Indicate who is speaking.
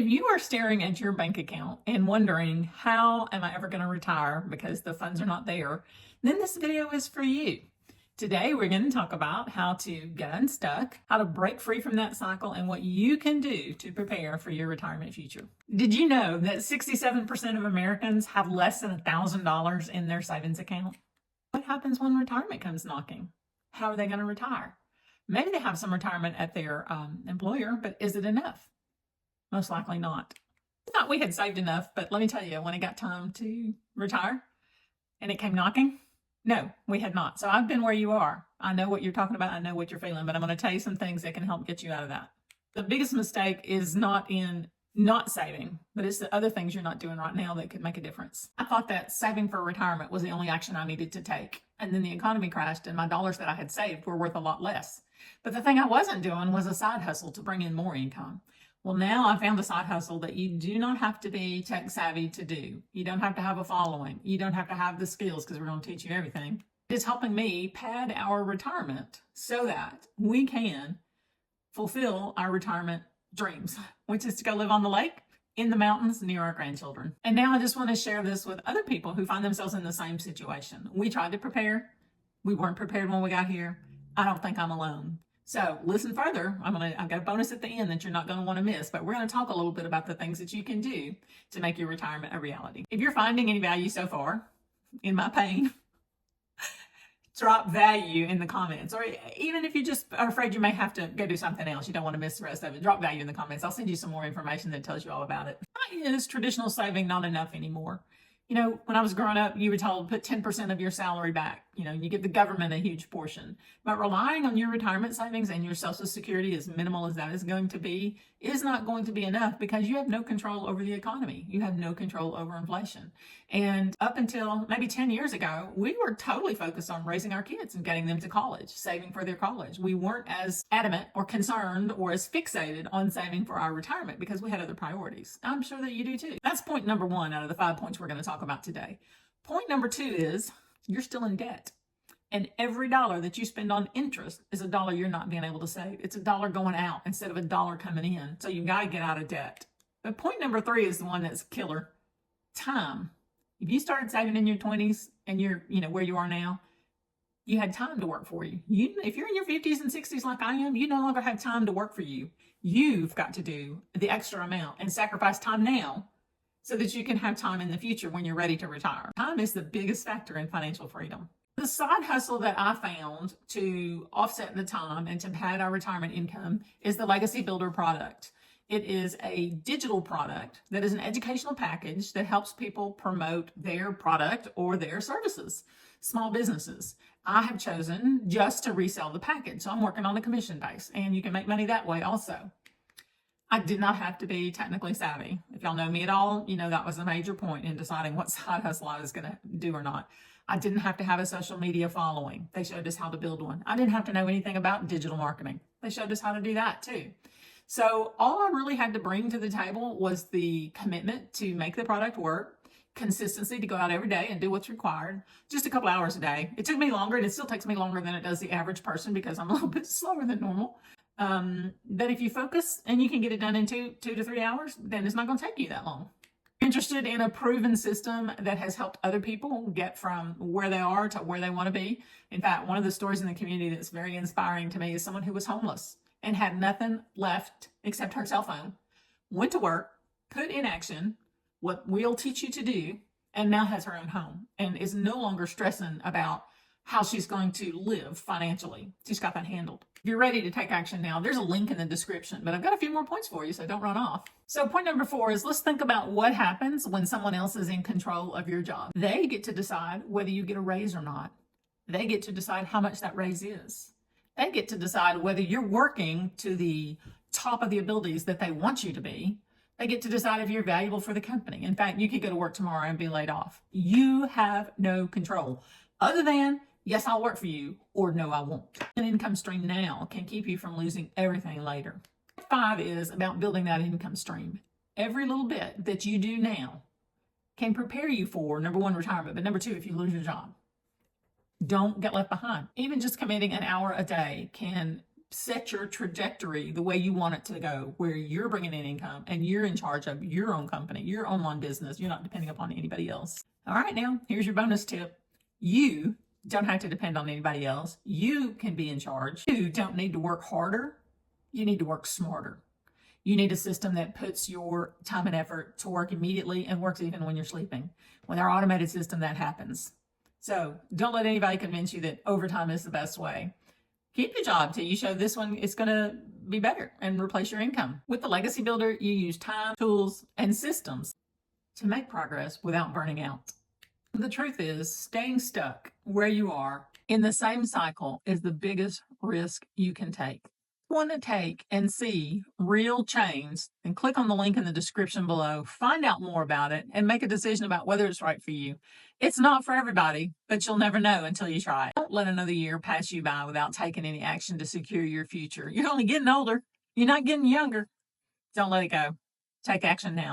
Speaker 1: If you are staring at your bank account and wondering, how am I ever going to retire because the funds are not there, then this video is for you. Today, we're going to talk about how to get unstuck, how to break free from that cycle, and what you can do to prepare for your retirement future. Did you know that 67% of Americans have less than $1,000 in their savings account? What happens when retirement comes knocking? How are they going to retire? Maybe they have some retirement at their employer, but is it enough? Most likely not. Not we had saved enough, but let me tell you, when it got time to retire and it came knocking, no, we had not. So I've been where you are. I know what you're talking about. I know what you're feeling, but I'm going to tell you some things that can help get you out of that. The biggest mistake is not in not saving, but it's the other things you're not doing right now that could make a difference. I thought that saving for retirement was the only action I needed to take. And then the economy crashed and my dollars that I had saved were worth a lot less. But the thing I wasn't doing was a side hustle to bring in more income. Well, now I found a side hustle that you do not have to be tech savvy to do. You don't have to have a following. You don't have to have the skills, because we're going to teach you everything. It's helping me pad our retirement so that we can fulfill our retirement dreams, which is to go live on the lake, in the mountains, near our grandchildren. And now I just want to share this with other people who find themselves in the same situation. We tried to prepare. We weren't prepared when we got here. I don't think I'm alone. So listen further. I've got a bonus at the end that you're not going to want to miss, but we're going to talk a little bit about the things that you can do to make your retirement a reality. If you're finding any value so far in my pain, drop value in the comments. Or even if you just are afraid you may have to go do something else, you don't want to miss the rest of it, drop value in the comments. I'll send you some more information that tells you all about it. Why is traditional saving not enough anymore? You know, when I was growing up, you were told put 10% of your salary back. You know, you give the government a huge portion. But relying on your retirement savings and your Social Security, as minimal as that is going to be, is not going to be enough, because you have no control over the economy. You have no control over inflation. And up until maybe 10 years ago, we were totally focused on raising our kids and getting them to college, saving for their college. We weren't as adamant or concerned or as fixated on saving for our retirement because we had other priorities. I'm sure that you do too. That's point number 1 out of the 5 points we're going to talk about today. Point number 2 is you're still in debt. And every dollar that you spend on interest is a dollar you're not being able to save. It's a dollar going out instead of a dollar coming in. So you got to get out of debt. But point number 3 is the one that's killer. Time. If you started saving in your 20s and you're, where you are now, you had time to work for you. If you're in your 50s and 60s like I am, you no longer have time to work for you. You've got to do the extra amount and sacrifice time now so that you can have time in the future when you're ready to retire. Time is the biggest factor in financial freedom. The side hustle that I found to offset the time and to pad our retirement income is the Legacy Builder product. It is a digital product that is an educational package that helps people promote their product or their services, small businesses. I have chosen just to resell the package, so I'm working on a commission base, and you can make money that way also. I did not have to be technically savvy. If y'all know me at all, you know that was a major point in deciding what side hustle I was going to do or not. I didn't have to have a social media following. They showed us how to build one. I didn't have to know anything about digital marketing. They showed us how to do that too. So all I really had to bring to the table was the commitment to make the product work, consistency to go out every day and do what's required, just a couple hours a day. It took me longer, and it still takes me longer than it does the average person because I'm a little bit slower than normal. But if you focus and you can get it done in 2 to 3 hours, then it's not going to take you that long. Interested in a proven system that has helped other people get from where they are to where they want to be. In fact, one of the stories in the community that's very inspiring to me is someone who was homeless and had nothing left except her cell phone, went to work, put in action what we'll teach you to do, and now has her own home and is no longer stressing about how she's going to live financially. She's got that handled. If you're ready to take action now, there's a link in the description, but I've got a few more points for you, so don't run off. So point number 4 is, let's think about what happens when someone else is in control of your job. They get to decide whether you get a raise or not. They get to decide how much that raise is. They get to decide whether you're working to the top of the abilities that they want you to be. They get to decide if you're valuable for the company. In fact, you could go to work tomorrow and be laid off. You have no control other than, yes, I'll work for you, or no, I won't. An income stream now can keep you from losing everything later. 5 is about building that income stream. Every little bit that you do now can prepare you for, number 1, retirement, but number 2, if you lose your job. Don't get left behind. Even just committing an hour a day can set your trajectory the way you want it to go, where you're bringing in income and you're in charge of your own company, your online business. You're not depending upon anybody else. All right, now here's your bonus tip. You don't have to depend on anybody else. You can be in charge. You don't need to work harder. You need to work smarter. You need a system that puts your time and effort to work immediately and works even when you're sleeping. With our automated system, that happens. So don't let anybody convince you that overtime is the best way. Keep your job till you show this one is going to be better and replace your income. With the Legacy Builder, you use time, tools, and systems to make progress without burning out. The truth is, staying stuck where you are in the same cycle is the biggest risk you can take. Want to take and see real change, and click on the link in the description below. Find out more about it and make a decision about whether it's right for you. It's not for everybody, but you'll never know until you try it. Don't let another year pass you by without taking any action to secure your future. You're only getting older. You're not getting younger. Don't let it go. Take action now.